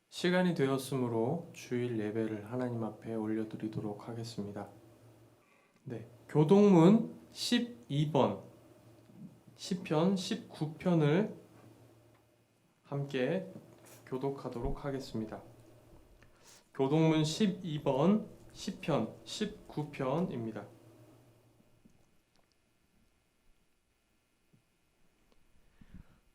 시간이 되었으므로 주일 예배를 하나님 앞에 올려드리도록 하겠습니다. 네, 교동문 12번, 시편 19편을 함께 교독하도록 하겠습니다. 교동문 12번, 시편 19편입니다.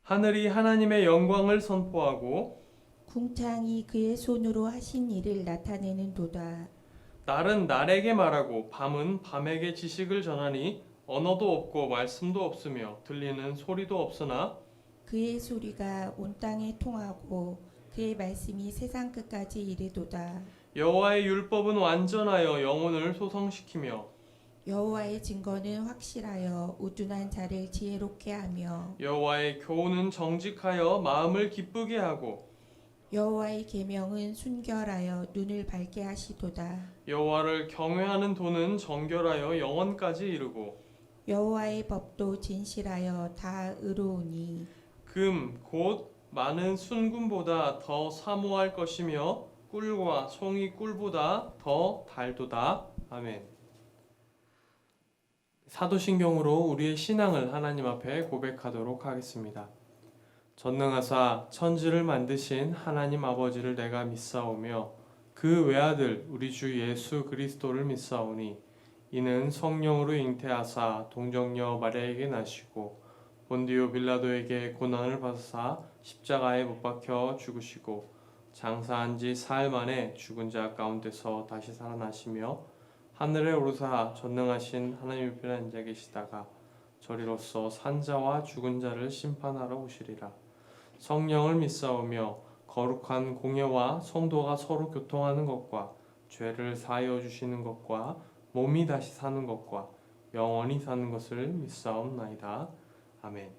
하늘이 하나님의 영광을 선포하고 궁창이 그의 손으로 하신 일을 나타내는 도다. 날은 날에게 말하고 밤은 밤에게 지식을 전하니 언어도 없고 말씀도 없으며 들리는 소리도 없으나 그의 소리가 온 땅에 통하고 그의 말씀이 세상 끝까지 이르도다. 여호와의 율법은 완전하여 영혼을 소성시키며 여호와의 증거는 확실하여 우둔한 자를 지혜롭게 하며 여호와의 교훈은 정직하여 마음을 기쁘게 하고 여호와의 계명은 순결하여 눈을 밝게 하시도다. 여호와를 경외하는 도는 정결하여 영원까지 이르고 여호와의 법도 진실하여 다 의로우니 금 곧 많은 순금보다 더 사모할 것이며 꿀과 송이 꿀보다 더 달도다. 아멘. 사도신경으로 우리의 신앙을 하나님 앞에 고백하도록 하겠습니다. 전능하사 천지를 만드신 하나님 아버지를 내가 믿사오며 그 외아들 우리 주 예수 그리스도를 믿사오니 이는 성령으로 잉태하사 동정녀 마리아에게 나시고 본디오 빌라도에게 고난을 받으사 십자가에 못 박혀 죽으시고 장사한 지 사흘 만에 죽은 자 가운데서 다시 살아나시며 하늘에 오르사 전능하신 하나님 우편에 앉아 계시다가 저리로서 산자와 죽은 자를 심판하러 오시리라. 성령을 믿사오며 거룩한 공예와 성도가 서로 교통하는 것과 죄를 사하여 주시는 것과 몸이 다시 사는 것과 영원히 사는 것을 믿사옵나이다. 아멘.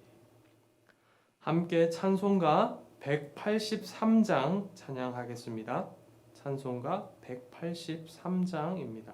함께 찬송가 183장 찬양하겠습니다. 찬송가 183장입니다.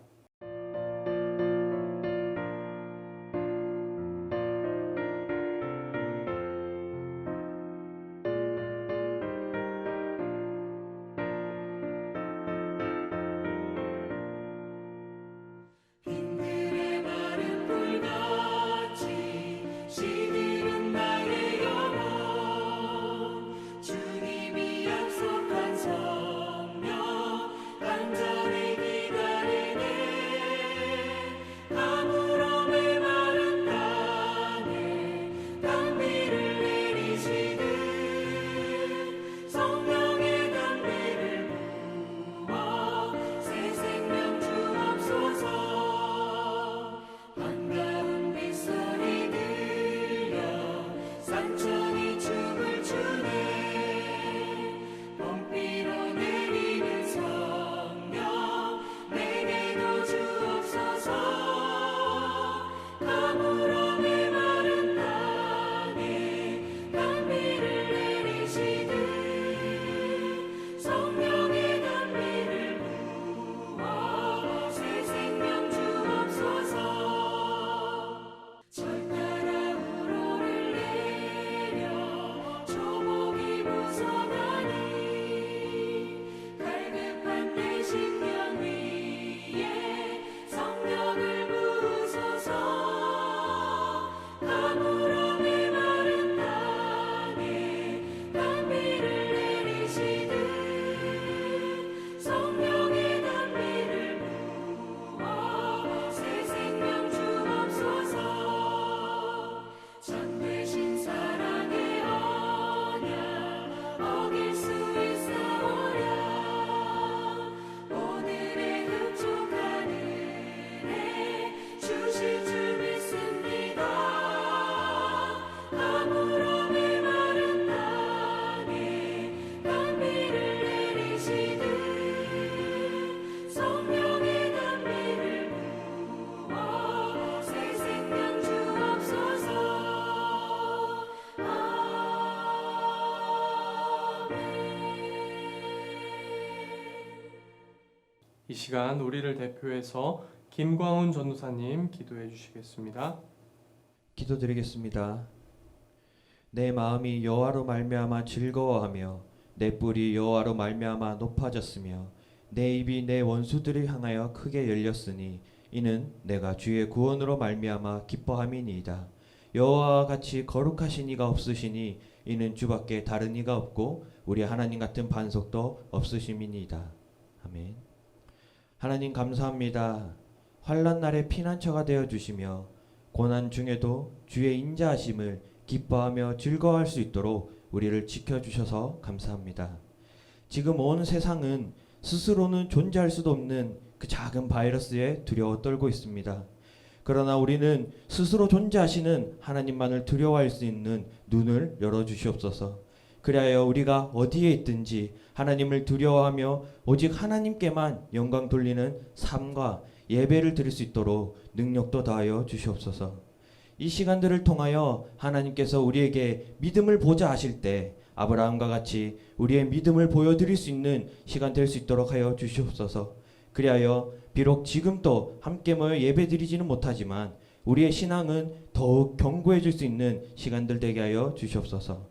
이 시간 우리를 대표해서 김광훈 전도사님 기도해 주시겠습니다. 기도드리겠습니다. 내 마음이 여호와로 말미암아 즐거워하며 내 뿔이 여호와로 말미암아 높아졌으며 내 입이 내 원수들을 향하여 크게 열렸으니 이는 내가 주의 구원으로 말미암아 기뻐함이니이다. 여호와와 같이 거룩하신 이가 없으시니 이는 주밖에 다른 이가 없고 우리 하나님 같은 반석도 없으심이니이다. 아멘. 하나님 감사합니다. 환난 날에 피난처가 되어 주시며 고난 중에도 주의 인자하심을 기뻐하며 즐거워할 수 있도록 우리를 지켜주셔서 감사합니다. 지금 온 세상은 스스로는 존재할 수도 없는 그 작은 바이러스에 두려워 떨고 있습니다. 그러나 우리는 스스로 존재하시는 하나님만을 두려워할 수 있는 눈을 열어주시옵소서. 그리하여 우리가 어디에 있든지 하나님을 두려워하며 오직 하나님께만 영광 돌리는 삶과 예배를 드릴 수 있도록 능력도 더하여 주시옵소서. 이 시간들을 통하여 하나님께서 우리에게 믿음을 보자 하실 때 아브라함과 같이 우리의 믿음을 보여드릴 수 있는 시간 될 수 있도록 하여 주시옵소서. 그리하여 비록 지금 또 함께 모여 예배드리지는 못하지만 우리의 신앙은 더욱 견고해질 수 있는 시간들 되게 하여 주시옵소서.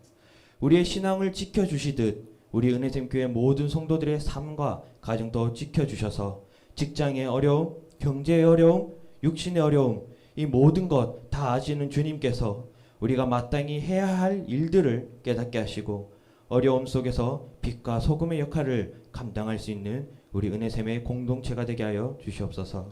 우리의 신앙을 지켜주시듯 우리 은혜샘교회 모든 성도들의 삶과 가정도 지켜주셔서 직장의 어려움, 경제의 어려움, 육신의 어려움 이 모든 것 다 아시는 주님께서 우리가 마땅히 해야 할 일들을 깨닫게 하시고 어려움 속에서 빛과 소금의 역할을 감당할 수 있는 우리 은혜샘의 공동체가 되게 하여 주시옵소서.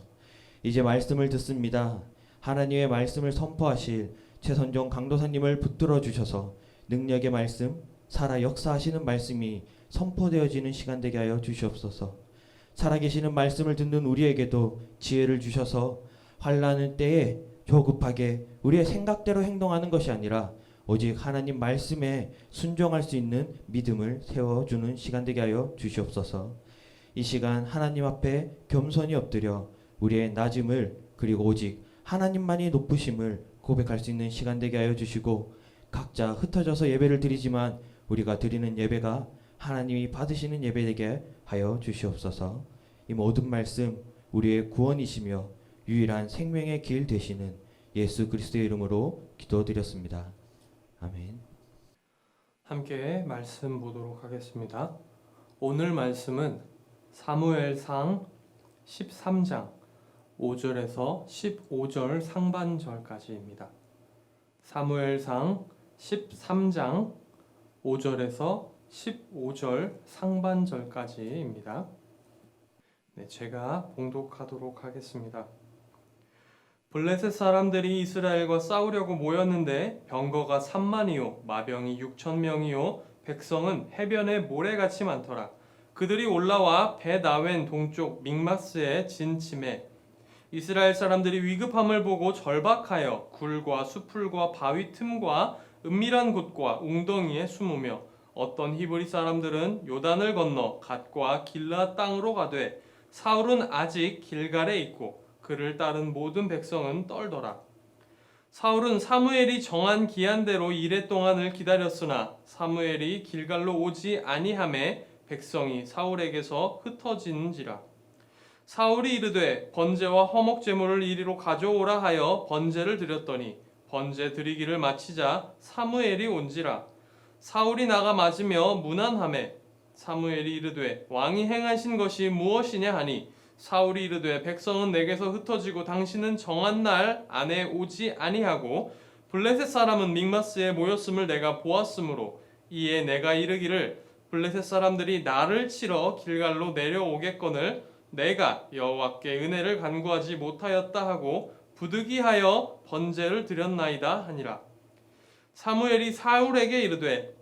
이제 말씀을 듣습니다. 하나님의 말씀을 선포하실 최선종 강도사님을 붙들어 주셔서 능력의 말씀, 살아 역사하시는 말씀이 선포되어지는 시간 되게 하여 주시옵소서. 살아계시는 말씀을 듣는 우리에게도 지혜를 주셔서 환난의 때에 조급하게 우리의 생각대로 행동하는 것이 아니라 오직 하나님 말씀에 순종할 수 있는 믿음을 세워주는 시간 되게 하여 주시옵소서. 이 시간 하나님 앞에 겸손히 엎드려 우리의 낮음을 그리고 오직 하나님만이 높으심을 고백할 수 있는 시간 되게 하여 주시고 각자 흩어져서 예배를 드리지만 우리가 드리는 예배가 하나님이 받으시는 예배 되게 하여 주시옵소서. 이 모든 말씀 우리의 구원이시며 유일한 생명의 길 되시는 예수 그리스도의 이름으로 기도드렸습니다. 아멘. 함께 말씀 보도록 하겠습니다. 오늘 말씀은 사무엘상 13장 5절에서 15절 상반절까지입니다. 사무엘상 13장 5절에서 15절 상반절까지입니다. 네, 제가 봉독하도록 하겠습니다. 블레셋 사람들이 이스라엘과 싸우려고 모였는데 병거가 3만이요 마병이 6,000명이요 백성은 해변에 모래같이 많더라. 그들이 올라와 벳아웬 동쪽 믹마스에 진침해 이스라엘 사람들이 위급함을 보고 절박하여 굴과 수풀과 바위 틈과 은밀한 곳과 웅덩이에 숨으며 어떤 히브리 사람들은 요단을 건너 갓과 길라 땅으로 가되 사울은 아직 길갈에 있고 그를 따른 모든 백성은 떨더라. 사울은 사무엘이 정한 기한대로 이레 동안을 기다렸으나 사무엘이 길갈로 오지 아니하매 백성이 사울에게서 흩어진지라. 사울이 이르되 번제와 화목 제물을 이리로 가져오라 하여 번제를 드렸더니 번제 드리기를 마치자 사무엘이 온지라. 사울이 나가 맞으며 문안하매 사무엘이 이르되 왕이 행하신 것이 무엇이냐 하니 사울이 이르되 백성은 내게서 흩어지고 당신은 정한 날 안에 오지 아니하고 블레셋 사람은 믹마스에 모였음을 내가 보았으므로 이에 내가 이르기를 블레셋 사람들이 나를 치러 길갈로 내려오겠거늘 내가 여호와께 은혜를 간구하지 못하였다 하고 부득이하여 번제를 드렸나이다 하니라. 사무엘이 사울에게 이르되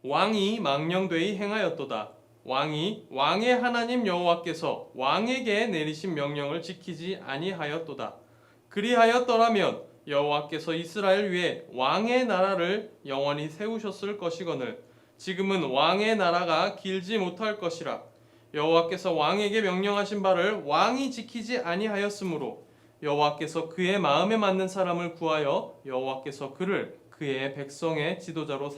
왕이 망령되이 행하였도다. 왕이 왕의 하나님 여호와께서 왕에게 내리신 명령을 지키지 아니하였도다. 그리하였더라면 여호와께서 이스라엘 위에 왕의 나라를 영원히 세우셨을 것이거늘 지금은 왕의 나라가 길지 못할 것이라. 여호와께서 왕에게 명령하신 바를 왕이 지키지 아니하였으므로 여호와께서 그의 마음에 맞는 사람을 구하여 여호와께서 그를 그의 백성의 지도자로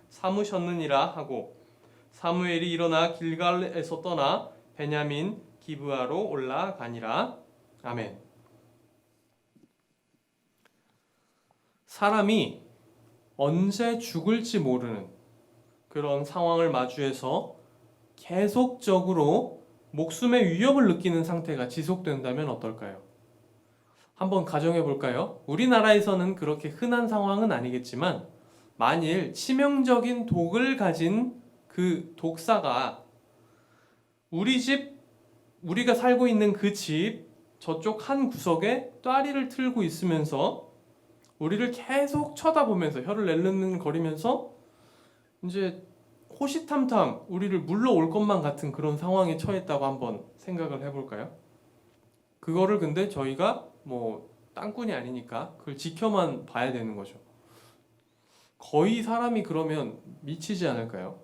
삼으셨느니라 하고 사무엘이 일어나 길갈에서 떠나 베냐민 기브아로 올라가니라. 아멘. 사람이 언제 죽을지 모르는 그런 상황을 마주해서 계속적으로 목숨의 위협을 느끼는 상태가 지속된다면 어떨까요? 한번 가정해 볼까요? 우리나라에서는 그렇게 흔한 상황은 아니겠지만 만일 치명적인 독을 가진 그 독사가 우리가 살고 있는 그 집 저쪽 한 구석에 따리를 틀고 있으면서 우리를 계속 쳐다보면서 혀를 낼름거리면서 이제 호시탐탐 우리를 물러올 것만 같은 그런 상황에 처했다고 한번 생각을 해볼까요? 그거를 근데 저희가 뭐 땅꾼이 아니니까 그걸 지켜만 봐야 되는 거죠. 거의 사람이 그러면 미치지 않을까요?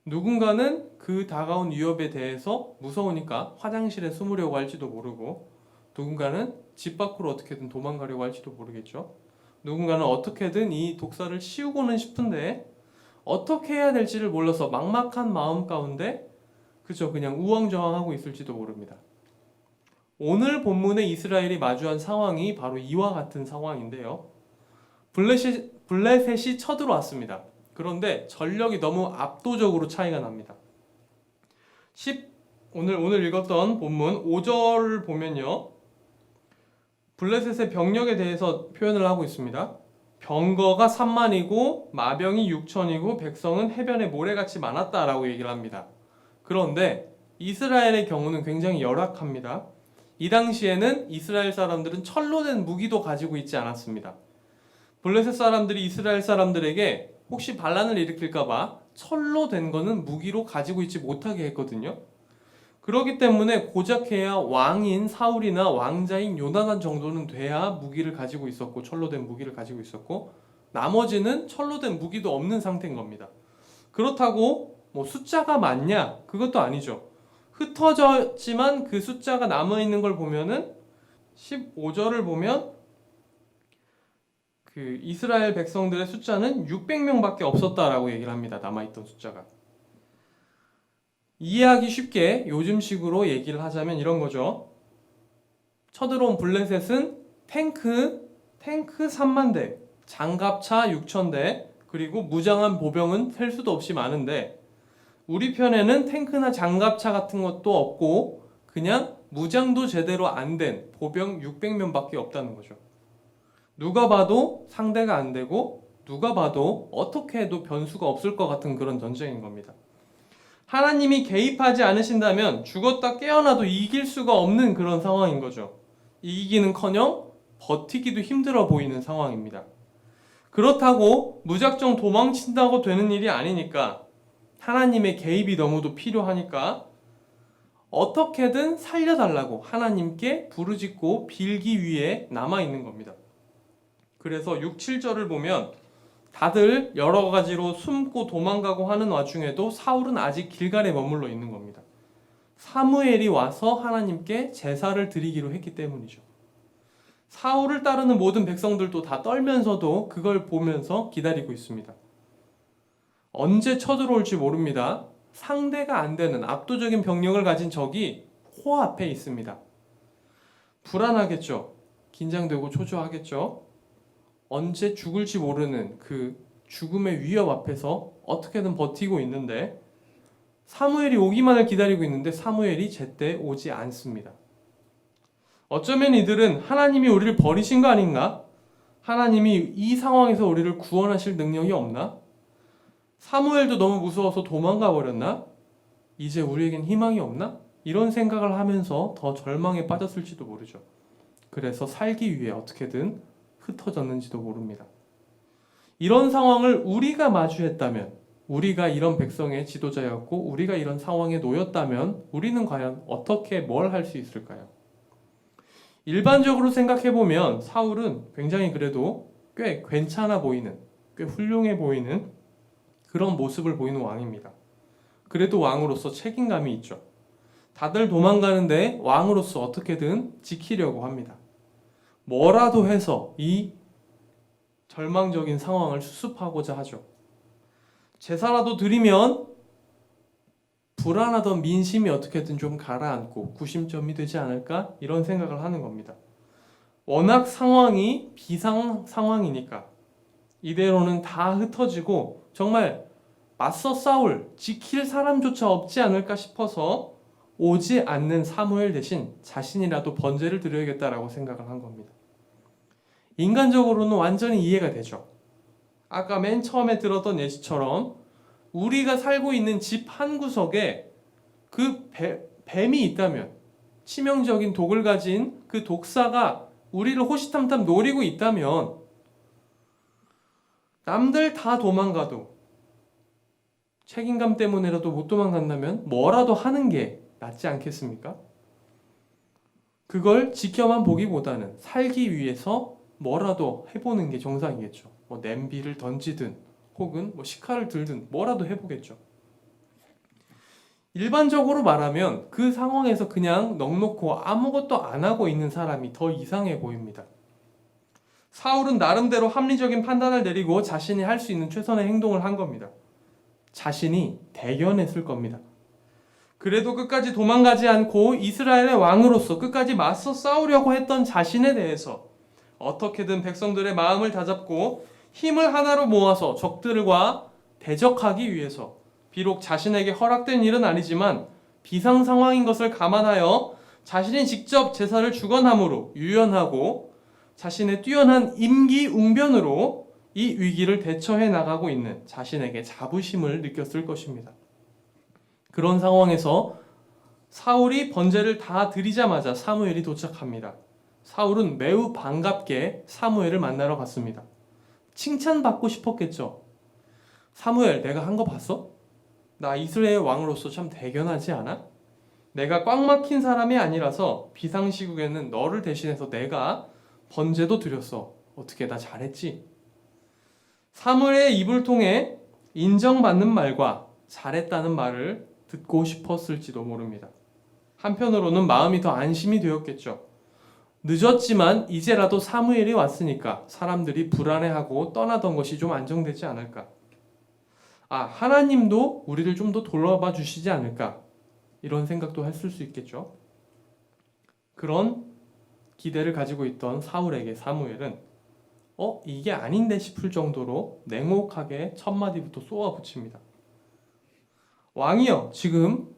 누군가는 그 다가온 위협에 대해서 무서우니까 화장실에 숨으려고 할지도 모르고, 누군가는 집 밖으로 어떻게든 도망가려고 할지도 모르겠죠. 누군가는 어떻게든 이 독사를 치우고는 싶은데 어떻게 해야 될지를 몰라서 막막한 마음 가운데 그저 그냥 우왕좌왕하고 있을지도 모릅니다. 오늘 본문에 이스라엘이 마주한 상황이 바로 이와 같은 상황인데요. 블레셋이 쳐들어왔습니다. 그런데 전력이 너무 압도적으로 차이가 납니다. 오늘 읽었던 본문 5절을 보면요, 블레셋의 병력에 대해서 표현을 하고 있습니다. 병거가 3만이고 마병이 6천이고 백성은 해변에 모래같이 많았다라고 얘기를 합니다. 그런데 이스라엘의 경우는 굉장히 열악합니다. 이 당시에는 이스라엘 사람들은 철로 된 무기도 가지고 있지 않았습니다. 블레셋 사람들이 이스라엘 사람들에게 혹시 반란을 일으킬까봐 철로 된 거는 무기로 가지고 있지 못하게 했거든요. 그렇기 때문에 고작해야 왕인 사울이나 왕자인 요나단 정도는 돼야 무기를 가지고 있었고, 철로 된 무기를 가지고 있었고, 나머지는 철로 된 무기도 없는 상태인 겁니다. 그렇다고 뭐 숫자가 많냐? 그것도 아니죠. 흩어졌지만 그 숫자가 남아있는 걸 보면은 15절을 보면 그 이스라엘 백성들의 숫자는 600명밖에 없었다라고 얘기를 합니다. 남아있던 숫자가. 이해하기 쉽게 요즘식으로 얘기를 하자면 이런 거죠. 쳐들어온 블레셋은 탱크 3만 대, 장갑차 6천 대, 그리고 무장한 보병은 셀 수도 없이 많은데, 우리 편에는 탱크나 장갑차 같은 것도 없고 그냥 무장도 제대로 안 된 보병 600명밖에 없다는 거죠. 누가 봐도 상대가 안 되고 누가 봐도 어떻게 해도 변수가 없을 것 같은 그런 전쟁인 겁니다. 하나님이 개입하지 않으신다면 죽었다 깨어나도 이길 수가 없는 그런 상황인 거죠. 이기기는커녕 버티기도 힘들어 보이는 상황입니다. 그렇다고 무작정 도망친다고 되는 일이 아니니까 하나님의 개입이 너무도 필요하니까 어떻게든 살려달라고 하나님께 부르짖고 빌기 위해 남아있는 겁니다. 그래서 6, 7절을 보면 다들 여러 가지로 숨고 도망가고 하는 와중에도 사울은 아직 길갈에 머물러 있는 겁니다. 사무엘이 와서 하나님께 제사를 드리기로 했기 때문이죠. 사울을 따르는 모든 백성들도 다 떨면서도 그걸 보면서 기다리고 있습니다. 언제 쳐들어올지 모릅니다. 상대가 안 되는 압도적인 병력을 가진 적이 코앞에 있습니다. 불안하겠죠. 긴장되고 초조하겠죠. 언제 죽을지 모르는 그 죽음의 위협 앞에서 어떻게든 버티고 있는데, 사무엘이 오기만을 기다리고 있는데 사무엘이 제때 오지 않습니다. 어쩌면 이들은 하나님이 우리를 버리신 거 아닌가? 하나님이 이 상황에서 우리를 구원하실 능력이 없나? 사무엘도 너무 무서워서 도망가 버렸나? 이제 우리에겐 희망이 없나? 이런 생각을 하면서 더 절망에 빠졌을지도 모르죠. 그래서 살기 위해 어떻게든 흩어졌는지도 모릅니다. 이런 상황을 우리가 마주했다면, 우리가 이런 백성의 지도자였고 우리가 이런 상황에 놓였다면 우리는 과연 어떻게 뭘 할 수 있을까요? 일반적으로 생각해보면 사울은 굉장히 그래도 꽤 괜찮아 보이는, 꽤 훌륭해 보이는 그런 모습을 보이는 왕입니다. 그래도 왕으로서 책임감이 있죠. 다들 도망가는데 왕으로서 어떻게든 지키려고 합니다. 뭐라도 해서 이 절망적인 상황을 수습하고자 하죠. 제사라도 드리면 불안하던 민심이 어떻게든 좀 가라앉고 구심점이 되지 않을까? 이런 생각을 하는 겁니다. 워낙 상황이 비상 상황이니까 이대로는 다 흩어지고 정말 맞서 싸울 지킬 사람조차 없지 않을까 싶어서 오지 않는 사무엘 대신 자신이라도 번제를 드려야겠다라고 생각을 한 겁니다. 인간적으로는 완전히 이해가 되죠. 아까 맨 처음에 들었던 예시처럼 우리가 살고 있는 집 한 구석에 그 뱀이 있다면, 치명적인 독을 가진 그 독사가 우리를 호시탐탐 노리고 있다면 남들 다 도망가도 책임감 때문에라도 못 도망간다면 뭐라도 하는 게 낫지 않겠습니까? 그걸 지켜만 보기보다는 살기 위해서 뭐라도 해보는 게 정상이겠죠. 뭐 냄비를 던지든 혹은 뭐 식칼을 들든 뭐라도 해보겠죠. 일반적으로 말하면 그 상황에서 그냥 넋놓고 아무것도 안 하고 있는 사람이 더 이상해 보입니다. 사울은 나름대로 합리적인 판단을 내리고 자신이 할 수 있는 최선의 행동을 한 겁니다. 자신이 대견했을 겁니다. 그래도 끝까지 도망가지 않고 이스라엘의 왕으로서 끝까지 맞서 싸우려고 했던 자신에 대해서 어떻게든 백성들의 마음을 다잡고 힘을 하나로 모아서 적들과 대적하기 위해서, 비록 자신에게 허락된 일은 아니지만 비상 상황인 것을 감안하여 자신이 직접 제사를 주관함으로 유연하고 자신의 뛰어난 임기응변으로 이 위기를 대처해 나가고 있는 자신에게 자부심을 느꼈을 것입니다. 그런 상황에서 사울이 번제를 다 드리자마자 사무엘이 도착합니다. 사울은 매우 반갑게 사무엘을 만나러 갔습니다. 칭찬받고 싶었겠죠. 사무엘, 내가 한 거 봤어? 나 이스라엘 왕으로서 참 대견하지 않아? 내가 꽉 막힌 사람이 아니라서 비상시국에는 너를 대신해서 내가 번제도 드렸어. 어떻게 나 잘했지? 사무엘의 입을 통해 인정받는 말과 잘했다는 말을 듣고 싶었을지도 모릅니다. 한편으로는 마음이 더 안심이 되었겠죠. 늦었지만 이제라도 사무엘이 왔으니까 사람들이 불안해하고 떠나던 것이 좀 안정되지 않을까. 하나님도 우리를 좀 더 돌아봐 주시지 않을까. 이런 생각도 했을 수 있겠죠. 그런 기대를 가지고 있던 사울에게 사무엘은 이게 아닌데 싶을 정도로 냉혹하게 첫 마디부터 쏘아붙입니다. 왕이여, 지금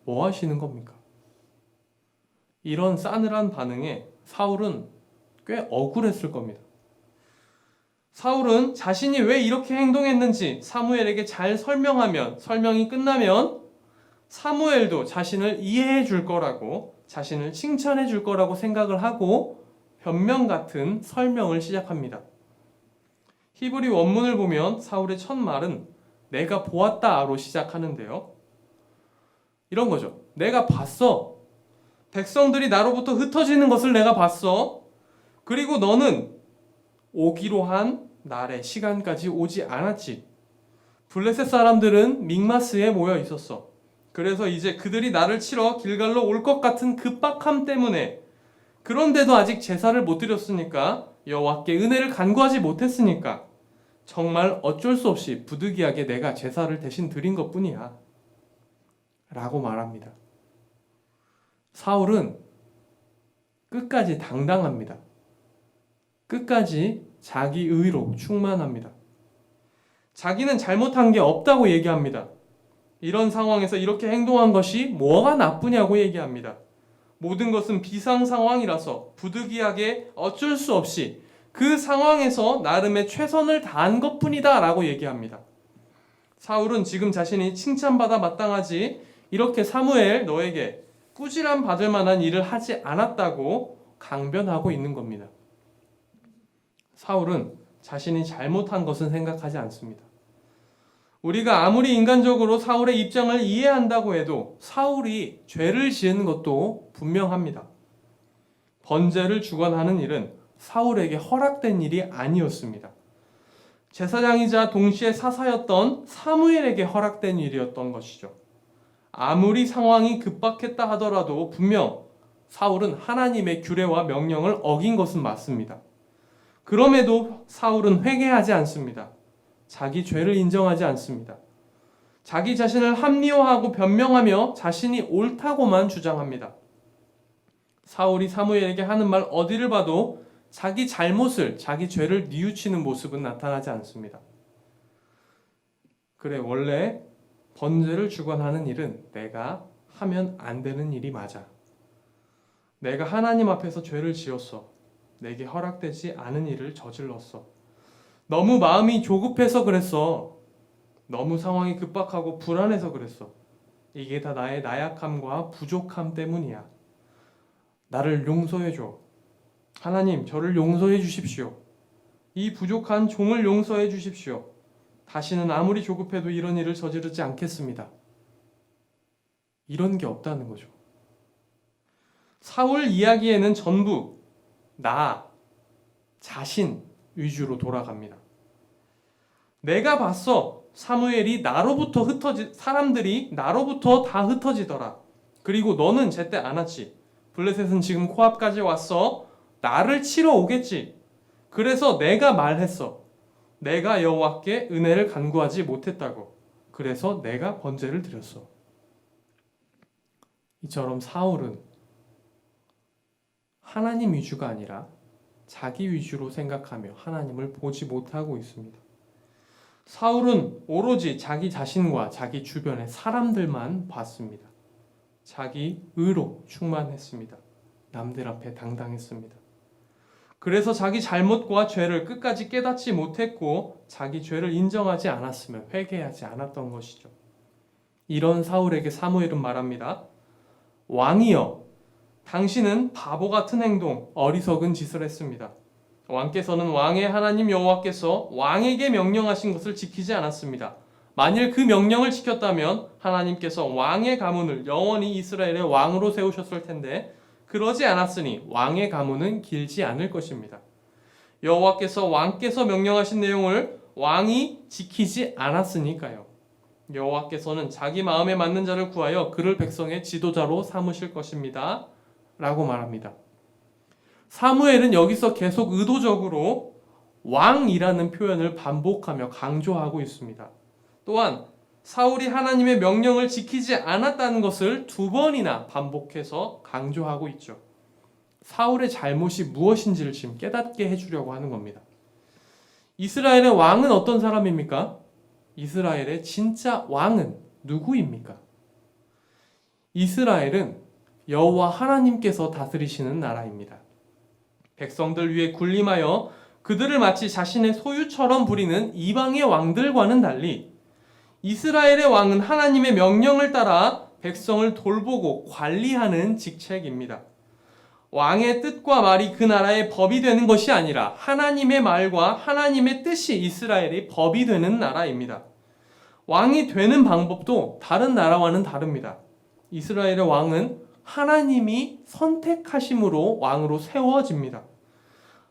뭐 하시는 겁니까? 이런 싸늘한 반응에 사울은 꽤 억울했을 겁니다. 사울은 자신이 왜 이렇게 행동했는지 사무엘에게 잘 설명이 끝나면 사무엘도 자신을 이해해 줄 거라고, 자신을 칭찬해 줄 거라고 생각을 하고 변명 같은 설명을 시작합니다. 히브리 원문을 보면 사울의 첫 말은 내가 보았다로 시작하는데요. 이런 거죠. 내가 봤어. 백성들이 나로부터 흩어지는 것을 내가 봤어. 그리고 너는 오기로 한 날의 시간까지 오지 않았지. 블레셋 사람들은 믹마스에 모여 있었어. 그래서 이제 그들이 나를 치러 길갈로 올 것 같은 급박함 때문에, 그런데도 아직 제사를 못 드렸으니까, 여호와께 은혜를 간구하지 못했으니까 정말 어쩔 수 없이 부득이하게 내가 제사를 대신 드린 것뿐이야 라고 말합니다. 사울은 끝까지 당당합니다. 끝까지 자기 의로 충만합니다. 자기는 잘못한 게 없다고 얘기합니다. 이런 상황에서 이렇게 행동한 것이 뭐가 나쁘냐고 얘기합니다. 모든 것은 비상 상황이라서 부득이하게 어쩔 수 없이 그 상황에서 나름의 최선을 다한 것뿐이다 라고 얘기합니다. 사울은 지금 자신이 칭찬받아 마땅하지, 이렇게 사무엘 너에게 꾸지람 받을 만한 일을 하지 않았다고 강변하고 있는 겁니다. 사울은 자신이 잘못한 것은 생각하지 않습니다. 우리가 아무리 인간적으로 사울의 입장을 이해한다고 해도 사울이 죄를 지은 것도 분명합니다. 번제를 주관하는 일은 사울에게 허락된 일이 아니었습니다. 제사장이자 동시에 사사였던 사무엘에게 허락된 일이었던 것이죠. 아무리 상황이 급박했다 하더라도 분명 사울은 하나님의 규례와 명령을 어긴 것은 맞습니다. 그럼에도 사울은 회개하지 않습니다. 자기 죄를 인정하지 않습니다. 자기 자신을 합리화하고 변명하며 자신이 옳다고만 주장합니다. 사울이 사무엘에게 하는 말 어디를 봐도 자기 잘못을, 자기 죄를 뉘우치는 모습은 나타나지 않습니다. 그래, 원래 번제를 주관하는 일은 내가 하면 안 되는 일이 맞아. 내가 하나님 앞에서 죄를 지었어. 내게 허락되지 않은 일을 저질렀어. 너무 마음이 조급해서 그랬어. 너무 상황이 급박하고 불안해서 그랬어. 이게 다 나의 나약함과 부족함 때문이야. 나를 용서해줘. 하나님, 저를 용서해 주십시오. 이 부족한 종을 용서해 주십시오. 다시는 아무리 조급해도 이런 일을 저지르지 않겠습니다. 이런 게 없다는 거죠. 사울 이야기에는 전부 나 자신 위주로 돌아갑니다. 내가 봤어. 사무엘이 사람들이 나로부터 다 흩어지더라. 그리고 너는 제때 안 왔지. 블레셋은 지금 코앞까지 왔어. 나를 치러 오겠지. 그래서 내가 말했어. 내가 여호와께 은혜를 간구하지 못했다고. 그래서 내가 번제를 드렸어. 이처럼 사울은 하나님 위주가 아니라 자기 위주로 생각하며 하나님을 보지 못하고 있습니다. 사울은 오로지 자기 자신과 자기 주변의 사람들만 봤습니다. 자기 의로 충만했습니다. 남들 앞에 당당했습니다. 그래서 자기 잘못과 죄를 끝까지 깨닫지 못했고 자기 죄를 인정하지 않았으며 회개하지 않았던 것이죠. 이런 사울에게 사무엘은 말합니다. 왕이여, 당신은 바보 같은 행동, 어리석은 짓을 했습니다. 왕께서는 왕의 하나님 여호와께서 왕에게 명령하신 것을 지키지 않았습니다. 만일 그 명령을 지켰다면 하나님께서 왕의 가문을 영원히 이스라엘의 왕으로 세우셨을 텐데 그러지 않았으니 왕의 가문은 길지 않을 것입니다. 여호와께서 왕께서 명령하신 내용을 왕이 지키지 않았으니까요. 여호와께서는 자기 마음에 맞는 자를 구하여 그를 백성의 지도자로 삼으실 것입니다. 라고 말합니다. 사무엘은 여기서 계속 의도적으로 왕이라는 표현을 반복하며 강조하고 있습니다. 또한 사울이 하나님의 명령을 지키지 않았다는 것을 2번이나 반복해서 강조하고 있죠. 사울의 잘못이 무엇인지를 지금 깨닫게 해주려고 하는 겁니다. 이스라엘의 왕은 어떤 사람입니까? 이스라엘의 진짜 왕은 누구입니까? 이스라엘은 여호와 하나님께서 다스리시는 나라입니다. 백성들 위에 군림하여 그들을 마치 자신의 소유처럼 부리는 이방의 왕들과는 달리 이스라엘의 왕은 하나님의 명령을 따라 백성을 돌보고 관리하는 직책입니다. 왕의 뜻과 말이 그 나라의 법이 되는 것이 아니라 하나님의 말과 하나님의 뜻이 이스라엘의 법이 되는 나라입니다. 왕이 되는 방법도 다른 나라와는 다릅니다. 이스라엘의 왕은 하나님이 선택하심으로 왕으로 세워집니다.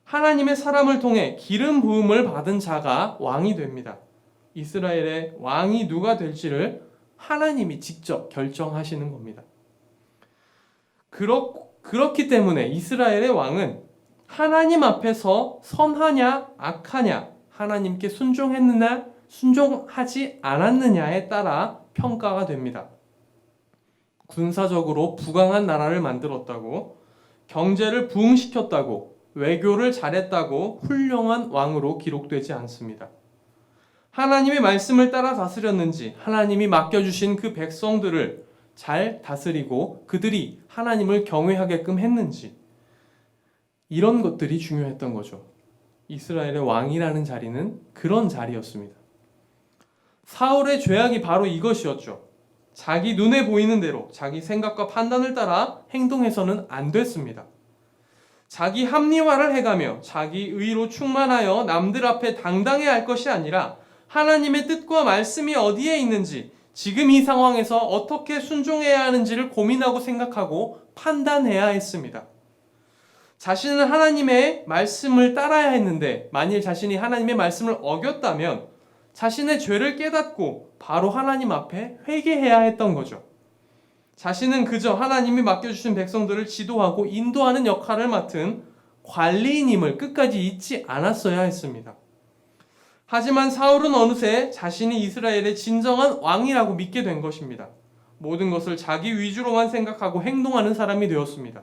하나님의 사람을 통해 기름 부음을 받은 자가 왕이 됩니다. 이스라엘의 왕이 누가 될지를 하나님이 직접 결정하시는 겁니다. 그렇기 때문에 이스라엘의 왕은 하나님 앞에서 선하냐 악하냐, 하나님께 순종했느냐 순종하지 않았느냐에 따라 평가가 됩니다. 군사적으로 부강한 나라를 만들었다고, 경제를 부흥시켰다고, 외교를 잘했다고 훌륭한 왕으로 기록되지 않습니다. 하나님의 말씀을 따라 다스렸는지, 하나님이 맡겨주신 그 백성들을 잘 다스리고 그들이 하나님을 경외하게끔 했는지, 이런 것들이 중요했던 거죠. 이스라엘의 왕이라는 자리는 그런 자리였습니다. 사울의 죄악이 바로 이것이었죠. 자기 눈에 보이는 대로 자기 생각과 판단을 따라 행동해서는 안 됐습니다. 자기 합리화를 해가며 자기 의로 충만하여 남들 앞에 당당해야 할 것이 아니라 하나님의 뜻과 말씀이 어디에 있는지, 지금 이 상황에서 어떻게 순종해야 하는지를 고민하고 생각하고 판단해야 했습니다. 자신은 하나님의 말씀을 따라야 했는데 만일 자신이 하나님의 말씀을 어겼다면 자신의 죄를 깨닫고 바로 하나님 앞에 회개해야 했던 거죠. 자신은 그저 하나님이 맡겨주신 백성들을 지도하고 인도하는 역할을 맡은 관리인임을 끝까지 잊지 않았어야 했습니다. 하지만 사울은 어느새 자신이 이스라엘의 진정한 왕이라고 믿게 된 것입니다. 모든 것을 자기 위주로만 생각하고 행동하는 사람이 되었습니다.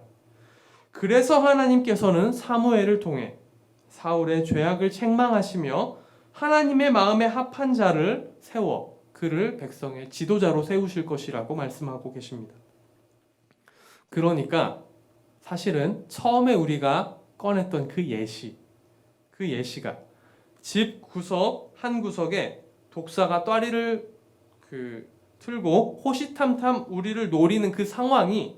그래서 하나님께서는 사무엘을 통해 사울의 죄악을 책망하시며 하나님의 마음에 합한 자를 세워 그를 백성의 지도자로 세우실 것이라고 말씀하고 계십니다. 그러니까 사실은 처음에 우리가 꺼냈던 그 예시가 집 구석 한 구석에 독사가 또아리를 틀고 호시탐탐 우리를 노리는 그 상황이,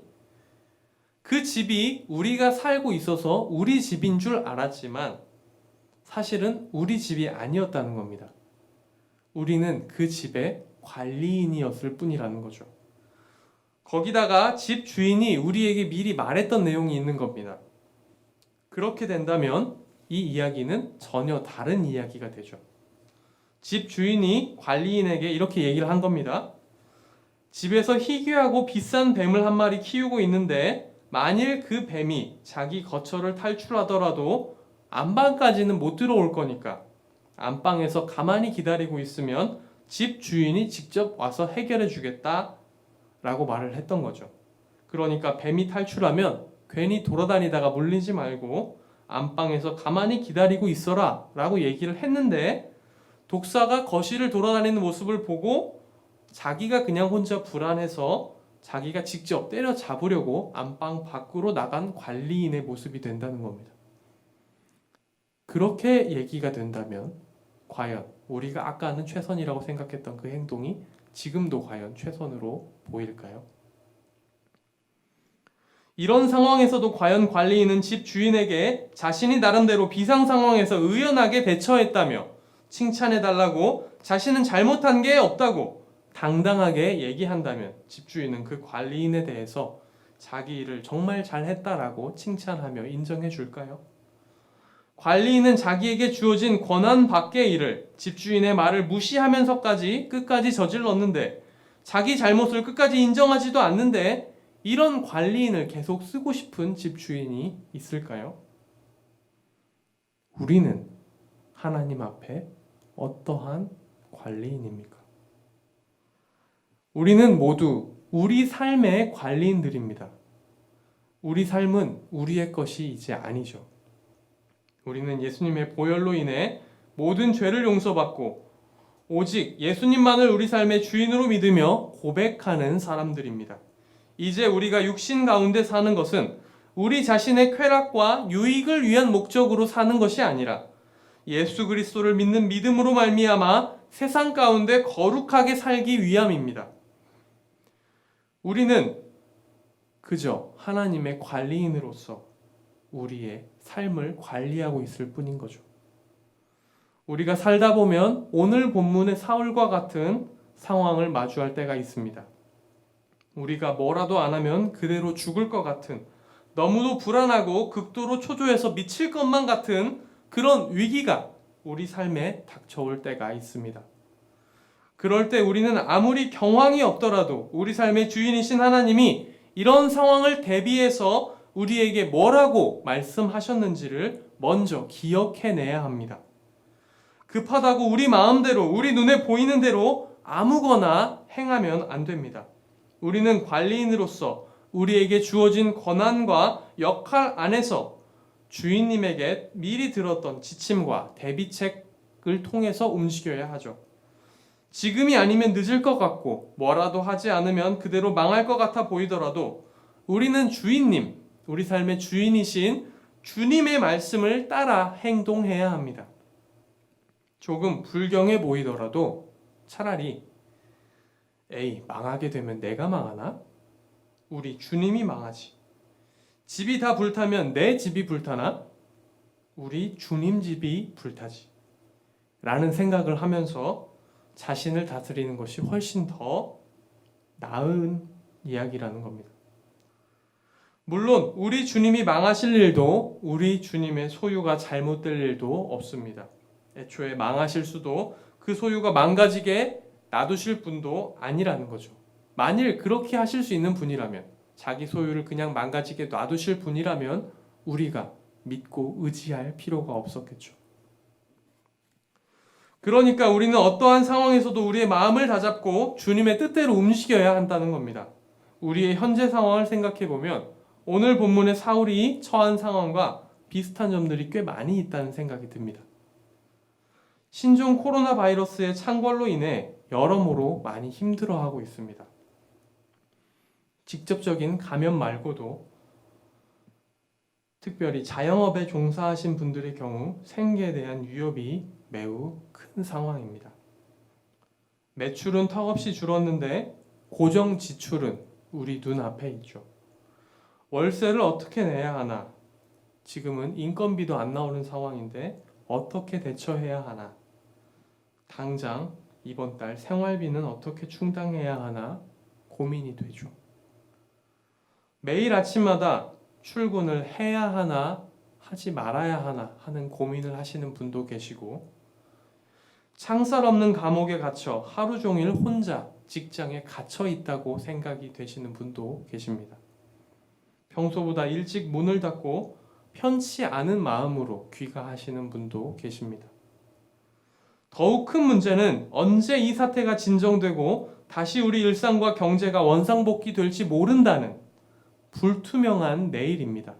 그 집이 우리가 살고 있어서 우리 집인 줄 알았지만 사실은 우리 집이 아니었다는 겁니다. 우리는 그 집의 관리인이었을 뿐이라는 거죠. 거기다가 집 주인이 우리에게 미리 말했던 내용이 있는 겁니다. 그렇게 된다면 이 이야기는 전혀 다른 이야기가 되죠. 집 주인이 관리인에게 이렇게 얘기를 한 겁니다. 집에서 희귀하고 비싼 뱀을 한 마리 키우고 있는데 만일 그 뱀이 자기 거처를 탈출하더라도 안방까지는 못 들어올 거니까 안방에서 가만히 기다리고 있으면 집 주인이 직접 와서 해결해 주겠다 라고 말을 했던 거죠. 그러니까 뱀이 탈출하면 괜히 돌아다니다가 물리지 말고 안방에서 가만히 기다리고 있어라 라고 얘기를 했는데, 독사가 거실을 돌아다니는 모습을 보고 자기가 그냥 혼자 불안해서 자기가 직접 때려잡으려고 안방 밖으로 나간 관리인의 모습이 된다는 겁니다. 그렇게 얘기가 된다면 과연 우리가 아까는 최선이라고 생각했던 그 행동이 지금도 과연 최선으로 보일까요? 이런 상황에서도 과연 관리인은 집 주인에게 자신이 나름대로 비상 상황에서 의연하게 대처했다며 칭찬해달라고, 자신은 잘못한 게 없다고 당당하게 얘기한다면 집주인은 그 관리인에 대해서 자기 일을 정말 잘했다라고 칭찬하며 인정해 줄까요? 관리인은 자기에게 주어진 권한 밖의 일을 집주인의 말을 무시하면서까지 끝까지 저질렀는데, 자기 잘못을 끝까지 인정하지도 않는데 이런 관리인을 계속 쓰고 싶은 집주인이 있을까요? 우리는 하나님 앞에 어떠한 관리인입니까? 우리는 모두 우리 삶의 관리인들입니다. 우리 삶은 우리의 것이 이제 아니죠. 우리는 예수님의 보혈로 인해 모든 죄를 용서받고 오직 예수님만을 우리 삶의 주인으로 믿으며 고백하는 사람들입니다. 이제 우리가 육신 가운데 사는 것은 우리 자신의 쾌락과 유익을 위한 목적으로 사는 것이 아니라 예수 그리스도를 믿는 믿음으로 말미암아 세상 가운데 거룩하게 살기 위함입니다. 우리는 그저 하나님의 관리인으로서 우리의 삶을 관리하고 있을 뿐인 거죠. 우리가 살다 보면 오늘 본문의 사울과 같은 상황을 마주할 때가 있습니다. 우리가 뭐라도 안 하면 그대로 죽을 것 같은, 너무도 불안하고 극도로 초조해서 미칠 것만 같은 그런 위기가 우리 삶에 닥쳐올 때가 있습니다. 그럴 때 우리는 아무리 경황이 없더라도 우리 삶의 주인이신 하나님이 이런 상황을 대비해서 우리에게 뭐라고 말씀하셨는지를 먼저 기억해내야 합니다. 급하다고 우리 마음대로, 우리 눈에 보이는 대로 아무거나 행하면 안 됩니다. 우리는 관리인으로서 우리에게 주어진 권한과 역할 안에서 주인님에게 미리 들었던 지침과 대비책을 통해서 움직여야 하죠. 지금이 아니면 늦을 것 같고 뭐라도 하지 않으면 그대로 망할 것 같아 보이더라도 우리는 주인님, 우리 삶의 주인이신 주님의 말씀을 따라 행동해야 합니다. 조금 불경해 보이더라도 차라리 망하게 되면 내가 망하나? 우리 주님이 망하지. 집이 다 불타면 내 집이 불타나? 우리 주님 집이 불타지. 라는 생각을 하면서 자신을 다스리는 것이 훨씬 더 나은 이야기라는 겁니다. 물론 우리 주님이 망하실 일도 우리 주님의 소유가 잘못될 일도 없습니다. 애초에 망하실 수도 그 소유가 망가지게 놔두실 분도 아니라는 거죠. 만일 그렇게 하실 수 있는 분이라면, 자기 소유를 그냥 망가지게 놔두실 분이라면 우리가 믿고 의지할 필요가 없었겠죠. 그러니까 우리는 어떠한 상황에서도 우리의 마음을 다잡고 주님의 뜻대로 움직여야 한다는 겁니다. 우리의 현재 상황을 생각해 보면 오늘 본문의 사울이 처한 상황과 비슷한 점들이 꽤 많이 있다는 생각이 듭니다. 신종 코로나 바이러스의 창궐로 인해 여러모로 많이 힘들어하고 있습니다. 직접적인 감염 말고도 특별히 자영업에 종사하신 분들의 경우 생계에 대한 위협이 매우 큰 상황입니다. 매출은 턱없이 줄었는데 고정 지출은 우리 눈앞에 있죠. 월세를 어떻게 내야 하나? 지금은 인건비도 안 나오는 상황인데 어떻게 대처해야 하나? 당장 이번 달 생활비는 어떻게 충당해야 하나 고민이 되죠. 매일 아침마다 출근을 해야 하나 하지 말아야 하나 하는 고민을 하시는 분도 계시고, 창살 없는 감옥에 갇혀 하루 종일 혼자 직장에 갇혀 있다고 생각이 되시는 분도 계십니다. 평소보다 일찍 문을 닫고 편치 않은 마음으로 귀가하시는 분도 계십니다. 더욱 큰 문제는 언제 이 사태가 진정되고 다시 우리 일상과 경제가 원상복귀될지 모른다는 불투명한 내일입니다.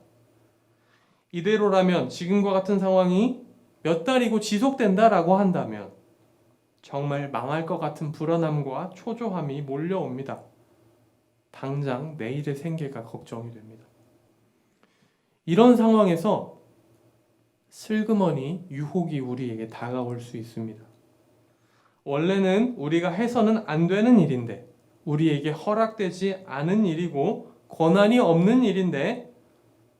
이대로라면 지금과 같은 상황이 몇 달이고 지속된다라고 한다면 정말 망할 것 같은 불안함과 초조함이 몰려옵니다. 당장 내일의 생계가 걱정이 됩니다. 이런 상황에서 슬그머니 유혹이 우리에게 다가올 수 있습니다. 원래는 우리가 해서는 안 되는 일인데, 우리에게 허락되지 않은 일이고 권한이 없는 일인데,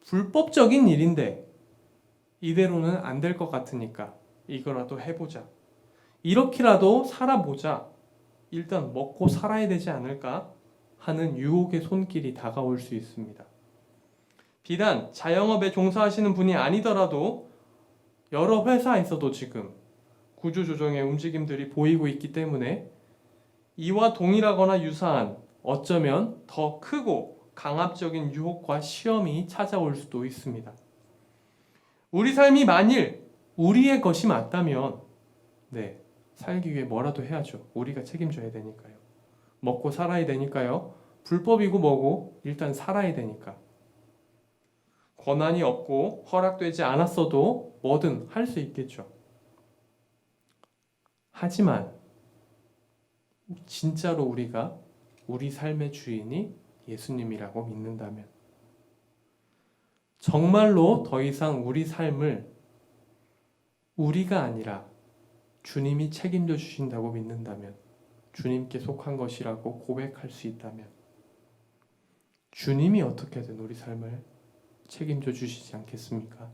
불법적인 일인데 이대로는 안 될 것 같으니까 이거라도 해보자, 이렇게라도 살아보자, 일단 먹고 살아야 되지 않을까 하는 유혹의 손길이 다가올 수 있습니다. 비단 자영업에 종사하시는 분이 아니더라도 여러 회사에서도 지금 구조조정의 움직임들이 보이고 있기 때문에 이와 동일하거나 유사한, 어쩌면 더 크고 강압적인 유혹과 시험이 찾아올 수도 있습니다. 우리 삶이 만일 우리의 것이 맞다면 살기 위해 뭐라도 해야죠. 우리가 책임져야 되니까요. 먹고 살아야 되니까요. 불법이고 뭐고 일단 살아야 되니까. 권한이 없고 허락되지 않았어도 뭐든 할 수 있겠죠. 하지만 진짜로 우리가 우리 삶의 주인이 예수님이라고 믿는다면, 정말로 더 이상 우리 삶을 우리가 아니라 주님이 책임져 주신다고 믿는다면, 주님께 속한 것이라고 고백할 수 있다면, 주님이 어떻게든 우리 삶을 책임져 주시지 않겠습니까?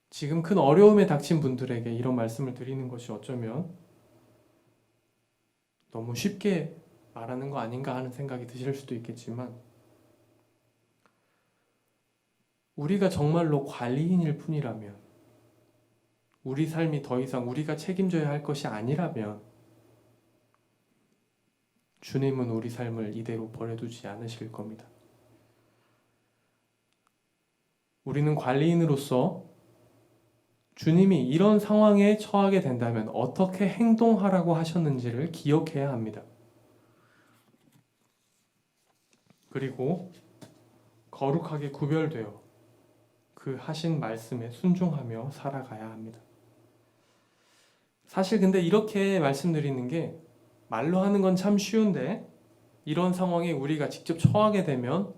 지금 큰 어려움에 닥친 분들에게 이런 말씀을 드리는 것이 어쩌면 너무 쉽게 말하는 거 아닌가 하는 생각이 드실 수도 있겠지만, 우리가 정말로 관리인일 뿐이라면, 우리 삶이 더 이상 우리가 책임져야 할 것이 아니라면 주님은 우리 삶을 이대로 버려두지 않으실 겁니다. 우리는 관리인으로서 주님이 이런 상황에 처하게 된다면 어떻게 행동하라고 하셨는지를 기억해야 합니다. 그리고 거룩하게 구별되어 그 하신 말씀에 순종하며 살아가야 합니다. 사실 근데 이렇게 말씀드리는 게 말로 하는 건 참 쉬운데, 이런 상황에 우리가 직접 처하게 되면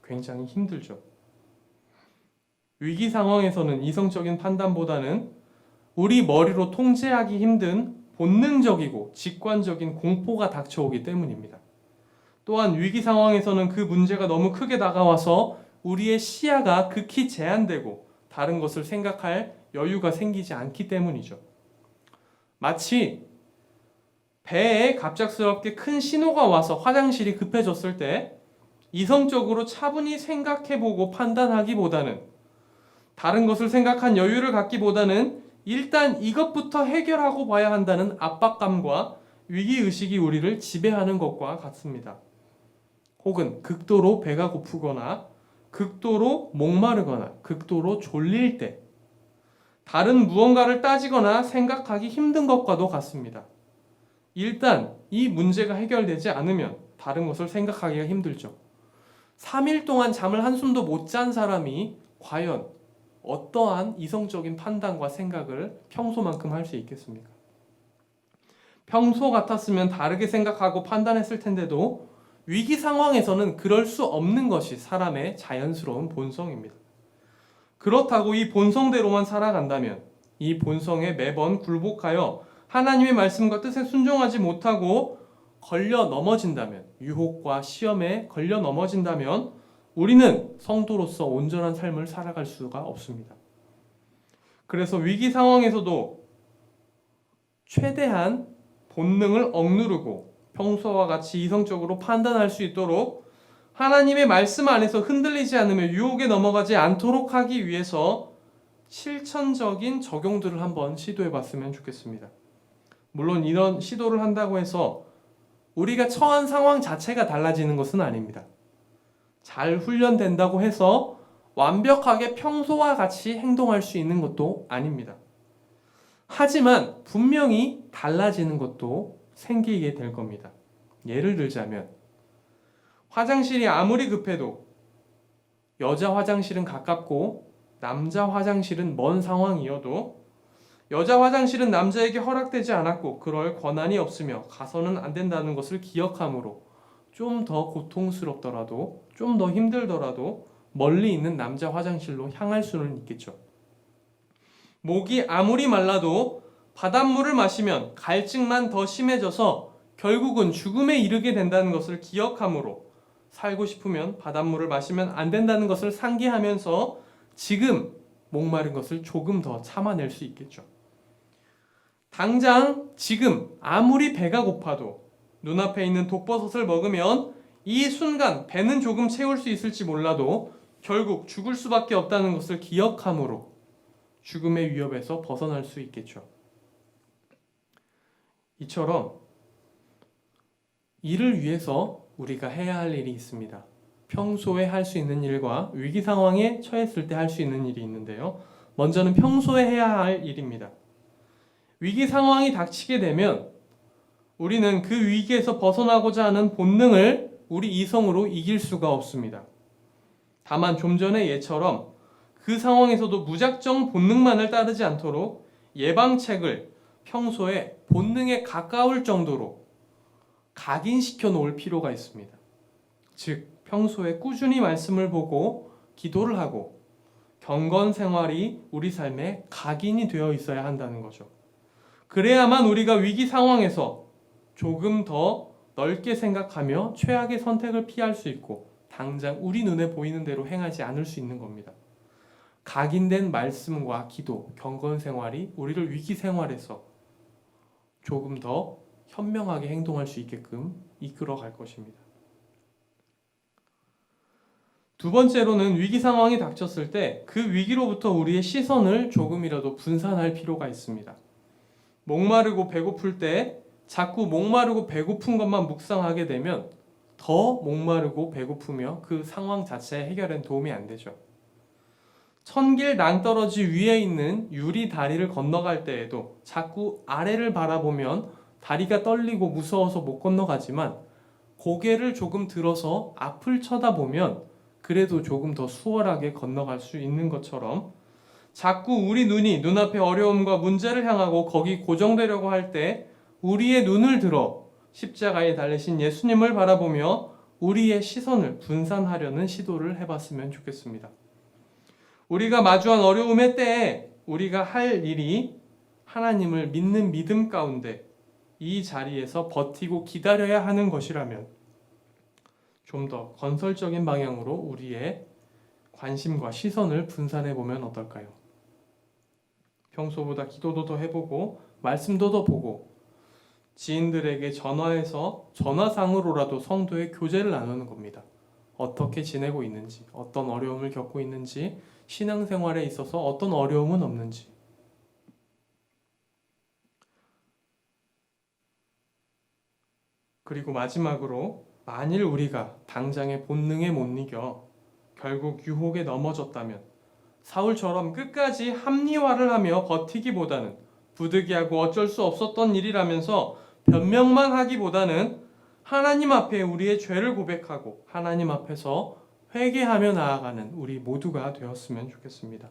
굉장히 힘들죠. 위기 상황에서는 이성적인 판단보다는 우리 머리로 통제하기 힘든 본능적이고 직관적인 공포가 닥쳐오기 때문입니다. 또한 위기 상황에서는 그 문제가 너무 크게 다가와서 우리의 시야가 극히 제한되고 다른 것을 생각할 여유가 생기지 않기 때문이죠. 마치 배에 갑작스럽게 큰 신호가 와서 화장실이 급해졌을 때 이성적으로 차분히 생각해보고 판단하기보다는, 다른 것을 생각한 여유를 갖기보다는 일단 이것부터 해결하고 봐야 한다는 압박감과 위기의식이 우리를 지배하는 것과 같습니다. 혹은 극도로 배가 고프거나 극도로 목마르거나 극도로 졸릴 때 다른 무언가를 따지거나 생각하기 힘든 것과도 같습니다. 일단 이 문제가 해결되지 않으면 다른 것을 생각하기가 힘들죠. 3일 동안 잠을 한숨도 못 잔 사람이 과연 어떠한 이성적인 판단과 생각을 평소만큼 할 수 있겠습니까? 평소 같았으면 다르게 생각하고 판단했을 텐데도 위기 상황에서는 그럴 수 없는 것이 사람의 자연스러운 본성입니다. 그렇다고 이 본성대로만 살아간다면, 이 본성에 매번 굴복하여 하나님의 말씀과 뜻에 순종하지 못하고 걸려 넘어진다면, 유혹과 시험에 걸려 넘어진다면 우리는 성도로서 온전한 삶을 살아갈 수가 없습니다. 그래서 위기 상황에서도 최대한 본능을 억누르고 평소와 같이 이성적으로 판단할 수 있도록 하나님의 말씀 안에서 흔들리지 않으며 유혹에 넘어가지 않도록 하기 위해서 실천적인 적용들을 한번 시도해 봤으면 좋겠습니다. 물론 이런 시도를 한다고 해서 우리가 처한 상황 자체가 달라지는 것은 아닙니다. 잘 훈련된다고 해서 완벽하게 평소와 같이 행동할 수 있는 것도 아닙니다. 하지만 분명히 달라지는 것도 생기게 될 겁니다. 예를 들자면 화장실이 아무리 급해도 여자 화장실은 가깝고 남자 화장실은 먼 상황이어도 여자 화장실은 남자에게 허락되지 않았고 그럴 권한이 없으며 가서는 안 된다는 것을 기억함으로 좀 더 고통스럽더라도 좀 더 힘들더라도 멀리 있는 남자 화장실로 향할 수는 있겠죠. 목이 아무리 말라도 바닷물을 마시면 갈증만 더 심해져서 결국은 죽음에 이르게 된다는 것을 기억함으로 살고 싶으면 바닷물을 마시면 안 된다는 것을 상기하면서 지금 목마른 것을 조금 더 참아낼 수 있겠죠. 당장 지금 아무리 배가 고파도 눈앞에 있는 독버섯을 먹으면 이 순간 배는 조금 채울 수 있을지 몰라도 결국 죽을 수밖에 없다는 것을 기억함으로 죽음의 위협에서 벗어날 수 있겠죠. 이처럼 이를 위해서 우리가 해야 할 일이 있습니다. 평소에 할 수 있는 일과 위기 상황에 처했을 때 할 수 있는 일이 있는데요. 먼저는 평소에 해야 할 일입니다. 위기 상황이 닥치게 되면 우리는 그 위기에서 벗어나고자 하는 본능을 우리 이성으로 이길 수가 없습니다. 다만 좀 전의 예처럼 그 상황에서도 무작정 본능만을 따르지 않도록 예방책을 평소에 본능에 가까울 정도로 각인시켜 놓을 필요가 있습니다. 즉, 평소에 꾸준히 말씀을 보고 기도를 하고 경건 생활이 우리 삶에 각인이 되어 있어야 한다는 거죠. 그래야만 우리가 위기 상황에서 조금 더 넓게 생각하며 최악의 선택을 피할 수 있고 당장 우리 눈에 보이는 대로 행하지 않을 수 있는 겁니다. 각인된 말씀과 기도, 경건 생활이 우리를 위기 생활에서 조금 더 현명하게 행동할 수 있게끔 이끌어 갈 것입니다. 두 번째로는 위기 상황이 닥쳤을 때 그 위기로부터 우리의 시선을 조금이라도 분산할 필요가 있습니다. 목마르고 배고플 때 자꾸 목마르고 배고픈 것만 묵상하게 되면 더 목마르고 배고프며 그 상황 자체에 해결엔 도움이 안 되죠. 천길 낭떠러지 위에 있는 유리 다리를 건너갈 때에도 자꾸 아래를 바라보면 다리가 떨리고 무서워서 못 건너가지만 고개를 조금 들어서 앞을 쳐다보면 그래도 조금 더 수월하게 건너갈 수 있는 것처럼 자꾸 우리 눈이 눈앞의 어려움과 문제를 향하고 거기 고정되려고 할 때 우리의 눈을 들어 십자가에 달리신 예수님을 바라보며 우리의 시선을 분산하려는 시도를 해봤으면 좋겠습니다. 우리가 마주한 어려움의 때에 우리가 할 일이 하나님을 믿는 믿음 가운데 이 자리에서 버티고 기다려야 하는 것이라면 좀 더 건설적인 방향으로 우리의 관심과 시선을 분산해 보면 어떨까요? 평소보다 기도도 더 해보고 말씀도 더 보고 지인들에게 전화해서 전화상으로라도 성도의 교제를 나누는 겁니다. 어떻게 지내고 있는지, 어떤 어려움을 겪고 있는지, 신앙생활에 있어서 어떤 어려움은 없는지. 그리고 마지막으로 만일 우리가 당장의 본능에 못 이겨 결국 유혹에 넘어졌다면 사울처럼 끝까지 합리화를 하며 버티기보다는 부득이하고 어쩔 수 없었던 일이라면서 변명만 하기보다는 하나님 앞에 우리의 죄를 고백하고 하나님 앞에서 회개하며 나아가는 우리 모두가 되었으면 좋겠습니다.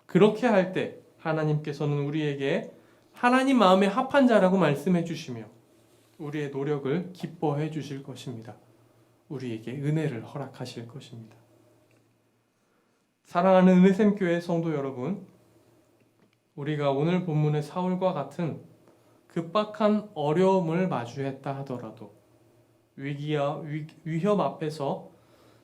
그렇게 할 때 하나님께서는 우리에게 하나님 마음에 합한 자라고 말씀해 주시며 우리의 노력을 기뻐해 주실 것입니다. 우리에게 은혜를 허락하실 것입니다. 사랑하는 은혜샘교회 성도 여러분, 우리가 오늘 본문의 사울과 같은 급박한 어려움을 마주했다 하더라도 위기와 위협 앞에서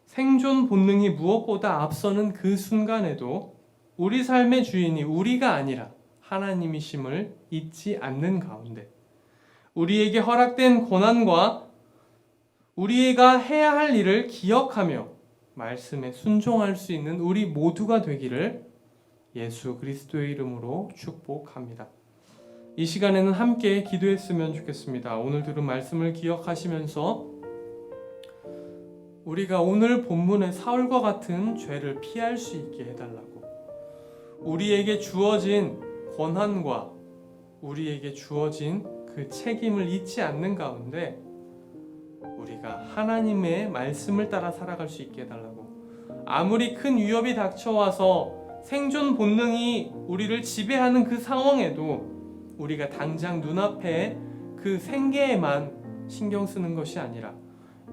생존 본능이 무엇보다 앞서는 그 순간에도 우리 삶의 주인이 우리가 아니라 하나님이심을 잊지 않는 가운데 우리에게 허락된 고난과 우리가 해야 할 일을 기억하며 말씀에 순종할 수 있는 우리 모두가 되기를 예수 그리스도의 이름으로 축복합니다. 이 시간에는 함께 기도했으면 좋겠습니다. 오늘 들은 말씀을 기억하시면서 우리가 오늘 본문의 사울과 같은 죄를 피할 수 있게 해달라고, 우리에게 주어진 권한과 우리에게 주어진 그 책임을 잊지 않는 가운데 우리가 하나님의 말씀을 따라 살아갈 수 있게 해달라고, 아무리 큰 위협이 닥쳐와서 생존 본능이 우리를 지배하는 그 상황에도 우리가 당장 눈앞에 그 생계에만 신경 쓰는 것이 아니라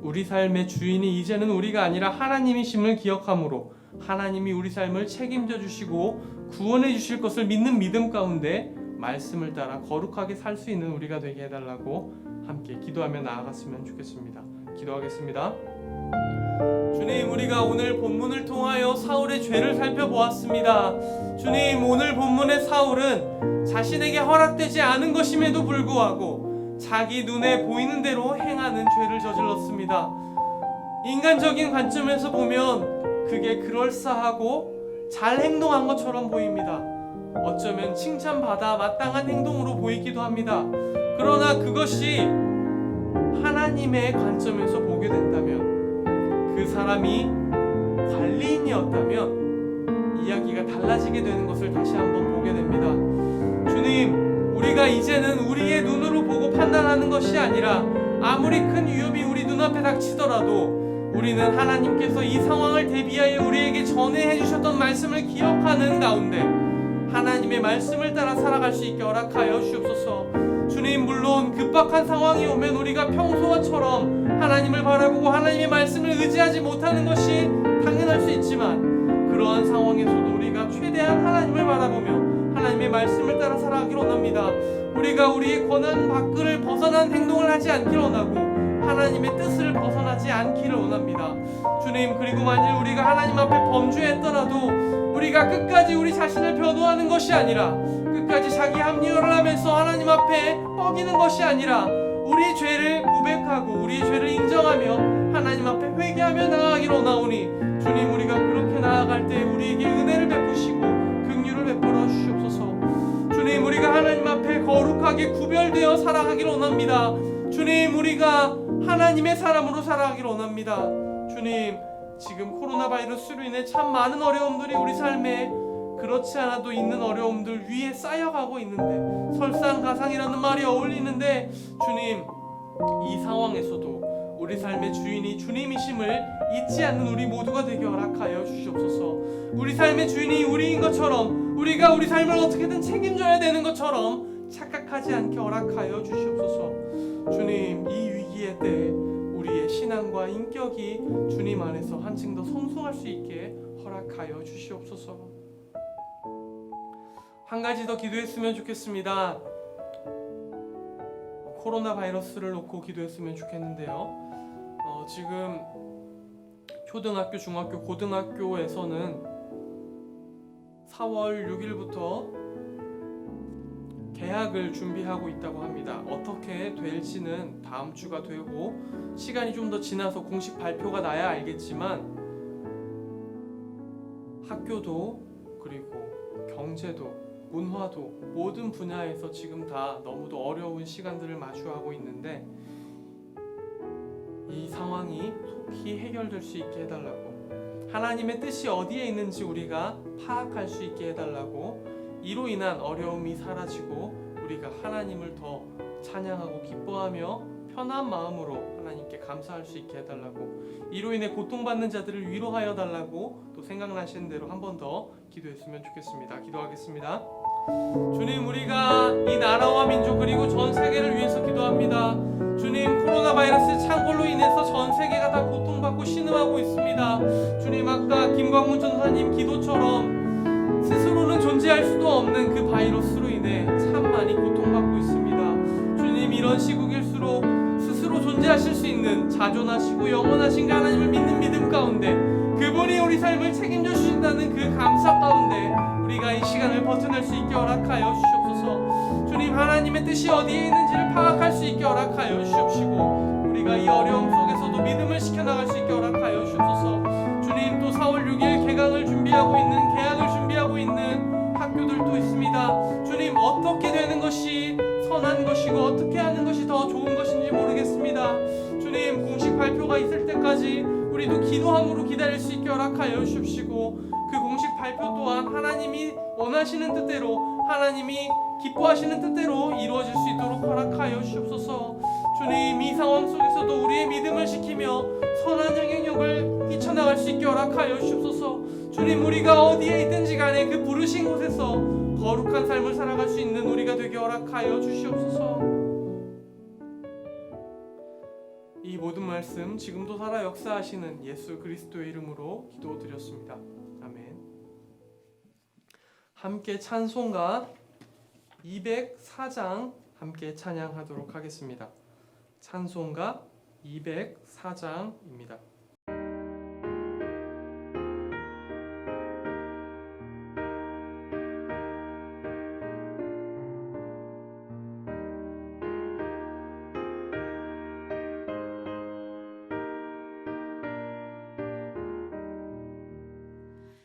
우리 삶의 주인이 이제는 우리가 아니라 하나님이심을 기억함으로 하나님이 우리 삶을 책임져 주시고 구원해 주실 것을 믿는 믿음 가운데 말씀을 따라 거룩하게 살 수 있는 우리가 되게 해달라고 함께 기도하며 나아갔으면 좋겠습니다. 기도하겠습니다. 주님, 우리가 오늘 본문을 통하여 사울의 죄를 살펴보았습니다. 주님, 오늘 본문의 사울은 자신에게 허락되지 않은 것임에도 불구하고 자기 눈에 보이는 대로 행하는 죄를 저질렀습니다. 인간적인 관점에서 보면 그게 그럴싸하고 잘 행동한 것처럼 보입니다. 어쩌면 칭찬받아 마땅한 행동으로 보이기도 합니다. 그러나 그것이 하나님의 관점에서 보게 된다면, 그 사람이 관리인이었다면 이야기가 달라지게 되는 것을 다시 한번 보게 됩니다. 주님, 우리가 이제는 우리의 눈으로 보고 판단하는 것이 아니라 아무리 큰 위협이 우리 눈앞에 닥치더라도 우리는 하나님께서 이 상황을 대비하여 우리에게 전해해 주셨던 말씀을 기억하는 가운데 하나님의 말씀을 따라 살아갈 수 있게 허락하여 주옵소서. 주님, 물론 급박한 상황이 오면 우리가 평소와처럼 하나님을 바라보고 하나님의 말씀을 의지하지 못하는 것이 당연할 수 있지만, 그러한 상황에서도 우리가 최대한 하나님을 바라보며 하나님의 말씀을 따라 살아가기를 원합니다. 우리가 우리의 권한 밖을 벗어난 행동을 하지 않기를 원하고 하나님의 뜻을 벗어나지 않기를 원합니다. 주님, 그리고 만일 우리가 하나님 앞에 범죄했더라도 우리가 끝까지 우리 자신을 변호하는 것이 아니라 끝까지 자기 합리화를 하면서 하나님 앞에 뻐기는 것이 아니라 우리의 죄를 고백하고 우리의 죄를 인정하며 하나님 앞에 회개하며 나아가기를 원하오니, 주님, 우리가 그렇게 나아갈 때 우리에게 은혜를 베푸시고 긍휼을 베풀어 주시옵소서. 주님, 우리가 하나님 앞에 거룩하게 구별되어 살아가기를 원합니다. 주님, 우리가 하나님의 사람으로 살아가기를 원합니다. 주님, 지금 코로나 바이러스로 인해 참 많은 어려움들이 우리 삶에 그렇지 않아도 있는 어려움들 위에 쌓여가고 있는데, 설상가상이라는 말이 어울리는데, 주님, 이 상황에서도 우리 삶의 주인이 주님이심을 잊지 않는 우리 모두가 되게 허락하여 주시옵소서. 우리 삶의 주인이 우리인 것처럼, 우리가 우리 삶을 어떻게든 책임져야 되는 것처럼 착각하지 않게 허락하여 주시옵소서. 주님, 이 위기의 때 우리의 신앙과 인격이 주님 안에서 한층 더 성숙할 수 있게 허락하여 주시옵소서. 한 가지 더 기도했으면 좋겠습니다. 코로나 바이러스를 놓고 기도했으면 좋겠는데요. 지금 초등학교, 중학교, 고등학교에서는 4월 6일부터 개학을 준비하고 있다고 합니다. 어떻게 될지는 다음 주가 되고 시간이 좀 더 지나서 공식 발표가 나야 알겠지만, 학교도 그리고 경제도 문화도 모든 분야에서 지금 다 너무도 어려운 시간들을 마주하고 있는데, 이 상황이 속히 해결될 수 있게 해달라고, 하나님의 뜻이 어디에 있는지 우리가 파악할 수 있게 해달라고, 이로 인한 어려움이 사라지고 우리가 하나님을 더 찬양하고 기뻐하며 편한 마음으로 하나님께 감사할 수 있게 해달라고, 이로 인해 고통받는 자들을 위로하여 달라고 또 생각나시는 대로 한 번 더 기도했으면 좋겠습니다. 기도하겠습니다. 주님, 우리가 이 나라와 민족 그리고 전 세계를 위해서 기도합니다. 주님, 코로나 바이러스 창궐로 인해서 전 세계가 다 고통받고 신음하고 있습니다. 주님, 아까 김광문 전사님 기도처럼 스스로는 존재할 수도 없는 그 바이러스로 인해 참 많이 고통받고 있습니다. 주님, 이런 시국일수록 스스로 존재하실 수 있는 자존하시고 영원하신 그 하나님을 믿는 믿음 가운데, 그분이 우리 삶을 책임져 주신다는 그 감사 가운데 우리가 이 시간을 버텨낼 수 있게 허락하여 주시옵소서. 주님, 하나님의 뜻이 어디에 있는지를 파악할 수 있게 허락하여 주시옵시고, 우리가 이 어려움 속에서도 믿음을 지켜나갈 수 있게 허락하여 주옵소서. 주님, 또 4월 6일 개강을 준비하고 있는, 개학을 준비하고 있는 학교들도 있습니다. 주님, 어떻게 되는 것이 선한 것이고 어떻게 하는 것이 더 좋은 것인지 모르겠습니다. 주님, 공식 발표가 있을 때까지 우리도 기도함으로 기다릴 수 있게 허락하여 주십시고, 그 공식 발표 또한 하나님이 원하시는 뜻대로, 하나님이 기뻐하시는 뜻대로 이루어질 수 있도록 허락하여 주옵소서. 주님, 이 상황 속에서도 우리의 믿음을 지키며 선한 영향력을 뛰쳐나갈 수 있게 허락하여 주옵소서. 주님, 우리가 어디에 있든지 간에 그 부르신 곳에서 거룩한 삶을 살아갈 수 있는 우리가 되게 허락하여 주시옵소서. 이 모든 말씀 지금도 살아 역사하시는 예수 그리스도의 이름으로 기도드렸습니다. 아멘. 함께 찬송가 204장 함께 찬양하도록 하겠습니다. 찬송가 204장입니다.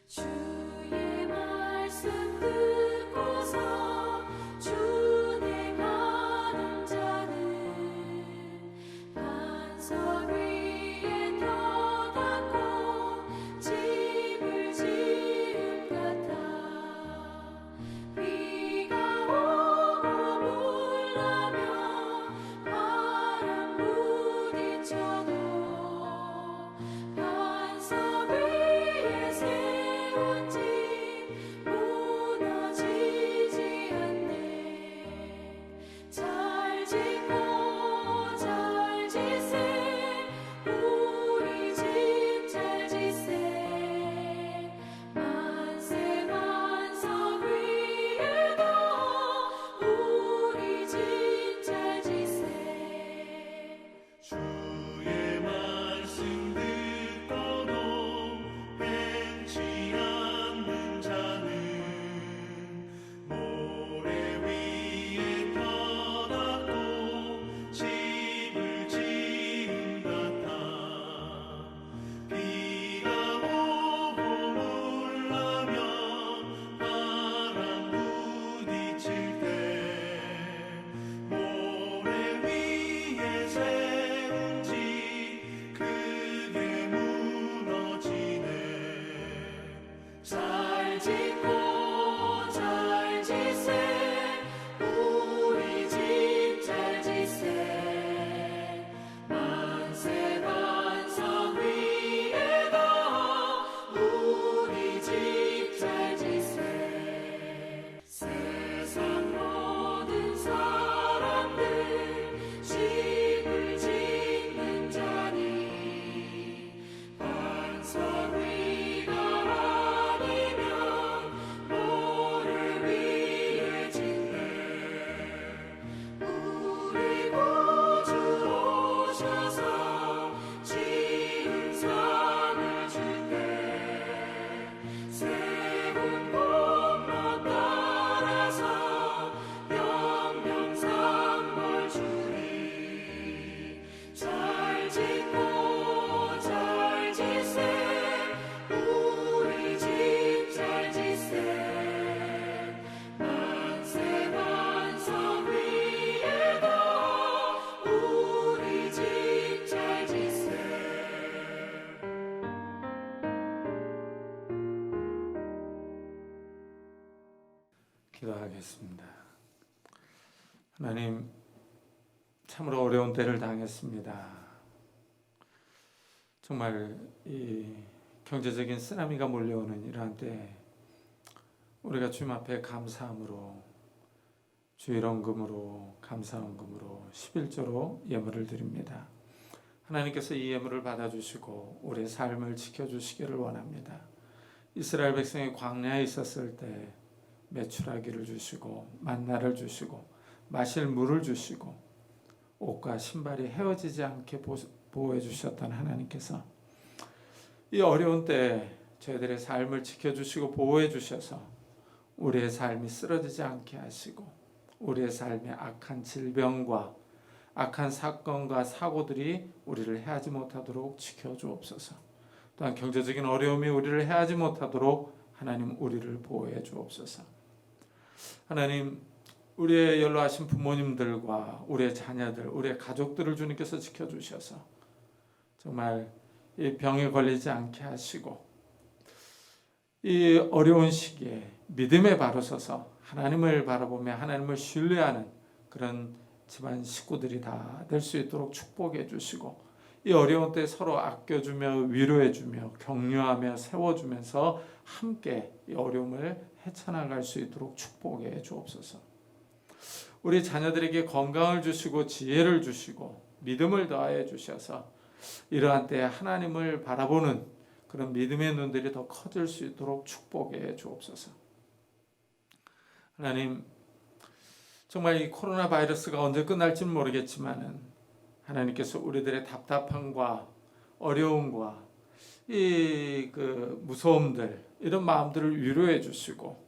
주의 말씀 듣고서 준행하는 자는 반석 위에 터닫고 집을 지은 같아. 비가 오고 물나며 바람 부딪혀도 반석 위에 세운 집 무너지지 않네. 잘 짓고 잘 짓세 우리 집 잘 짓세. 만세 반석 위에도 우리 집 잘 짓세. 주의 말씀 듣고도 행치 않는 자는 모래 위에 터닫고 집을 지은 같아. 비가 오고 물나며 바람 부딪힐 때 모래 위에 세운 집 크게 무너지네. 잘 짓고 잘 짓세 우리 집 잘 짓세. 만세 반석 위에도 우리 집 잘 짓세. 세상 모든 사람들 집을 짓는 자니 반석 위가 아니면 모래 위에 짓네. 우리 구주 오셔서 지은 상을 줄때 세운 공로 따라서 영명상 주리. 잘 짓고 잘 짓세 우리 집 잘 짓세. 만세 반석 위에도 우리 집 잘 짓세. 기도하겠습니다. 하나님, 참으로 어려운 때를 당했습니다. 정말 이 경제적인 쓰나미가 몰려오는 이러한 때 우리가 주님 앞에 감사함으로 주일원금으로 감사원금으로 11조로 예물을 드립니다. 하나님께서 이 예물을 받아주시고 우리의 삶을 지켜주시기를 원합니다. 이스라엘 백성이 광야에 있었을 때 메추라기를 주시고 만나를 주시고 마실 물을 주시고 옷과 신발이 헤어지지 않게 보호해 주셨던 하나님께서 이 어려운 때 저희들의 삶을 지켜주시고 보호해 주셔서 우리의 삶이 쓰러지지 않게 하시고 우리의 삶에 악한 질병과 악한 사건과 사고들이 우리를 해하지 못하도록 지켜주옵소서. 또한 경제적인 어려움이 우리를 해하지 못하도록 하나님 우리를 보호해 주옵소서. 하나님, 우리의 연로하신 부모님들과 우리의 자녀들, 우리의 가족들을 주님께서 지켜주셔서 정말 이 병에 걸리지 않게 하시고 이 어려운 시기에 믿음에 바로 서서 하나님을 바라보며 하나님을 신뢰하는 그런 집안 식구들이 다 될 수 있도록 축복해 주시고 이 어려운 때 서로 아껴주며 위로해주며 격려하며 세워주면서 함께 이 어려움을 헤쳐나갈 수 있도록 축복해 주옵소서. 우리 자녀들에게 건강을 주시고 지혜를 주시고 믿음을 더하여 주셔서 이러한 때에 하나님을 바라보는 그런 믿음의 눈들이 더 커질 수 있도록 축복해 주옵소서. 하나님, 정말 이 코로나 바이러스가 언제 끝날지는 모르겠지만은 하나님께서 우리들의 답답함과 어려움과 이 무서움들 이런 마음들을 위로해 주시고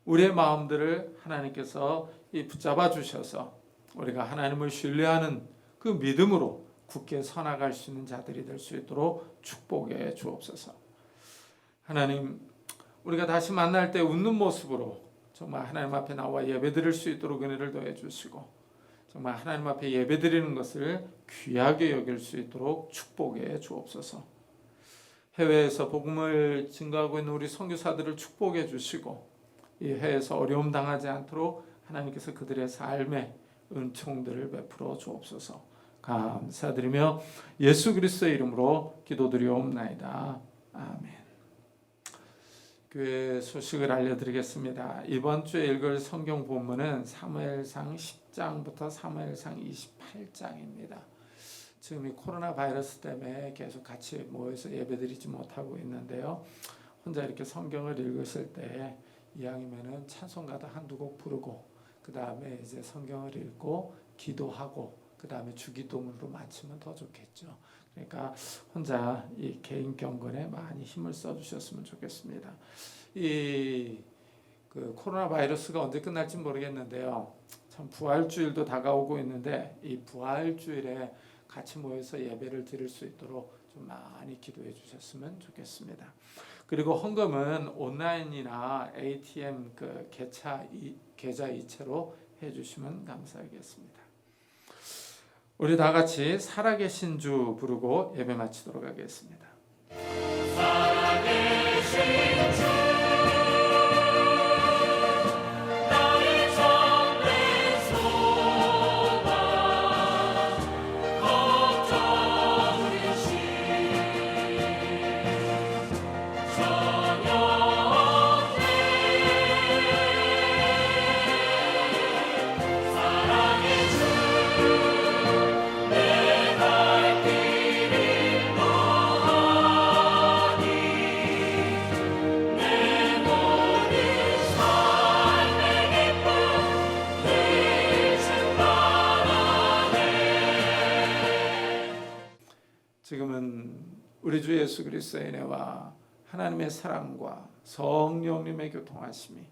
우리의 마음들을 하나님께서 붙잡아 주셔서 우리가 하나님을 신뢰하는 그 믿음으로 굳게 서나갈 수 있는 자들이 될 수 있도록 축복해 주옵소서. 하나님, 우리가 다시 만날 때 웃는 모습으로 정말 하나님 앞에 나와 예배드릴 수 있도록 은혜를 더해 주시고 정말 하나님 앞에 예배드리는 것을 귀하게 여길 수 있도록 축복해 주옵소서. 해외에서 복음을 증거하고 있는 우리 선교사들을 축복해 주시고 이 해에서 어려움 당하지 않도록 하나님께서 그들의 삶에 은총들을 베풀어 주옵소서. 감사드리며 예수 그리스도의 이름으로 기도드리옵나이다. 아멘. 교회 소식을 알려드리겠습니다. 이번 주에 읽을 성경 본문은 사무엘상 10장부터 사무엘상 28장입니다. 지금 이 코로나 바이러스 때문에 계속 같이 모여서 예배드리지 못하고 있는데요. 혼자 이렇게 성경을 읽으실 때 이왕이면은 찬송가도 한두 곡 부르고 그 다음에 이제 성경을 읽고 기도하고 그 다음에 주기도문으로 마치면 더 좋겠죠. 그러니까 혼자 이 개인 경건에 많이 힘을 써주셨으면 좋겠습니다. 이 코로나 바이러스가 언제 끝날지 모르겠는데요. 참 부활주일도 다가오고 있는데 이 부활주일에 같이 모여서 예배를 드릴 수 있도록 좀 많이 기도해 주셨으면 좋겠습니다. 그리고 헌금은 온라인이나 ATM 계좌 이체로 해주시면 감사하겠습니다. 우리 다 같이 살아계신 주 부르고 예배 마치도록 하겠습니다. 살아계신 주 나의 참된 소망 걱정 대신 전영대 사랑의 주 지금은 우리 주 예수 그리스도의 은혜와 하나님의 사랑과 성령님의 교통하심이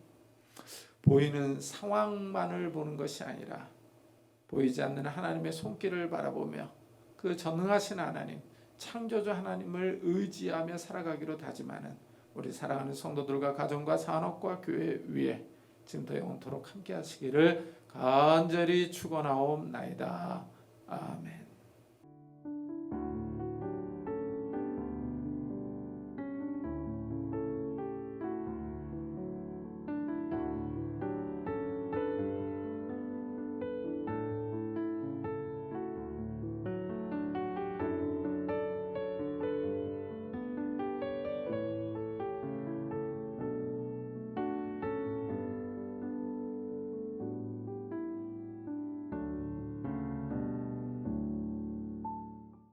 보이는 상황만을 보는 것이 아니라 보이지 않는 하나님의 손길을 바라보며 그 전능하신 하나님, 창조주 하나님을 의지하며 살아가기로 다짐하는 우리 사랑하는 성도들과 가정과 산업과 교회 위에 지금부터 영원토록 함께 하시기를 간절히 축원하옵나이다. 아멘.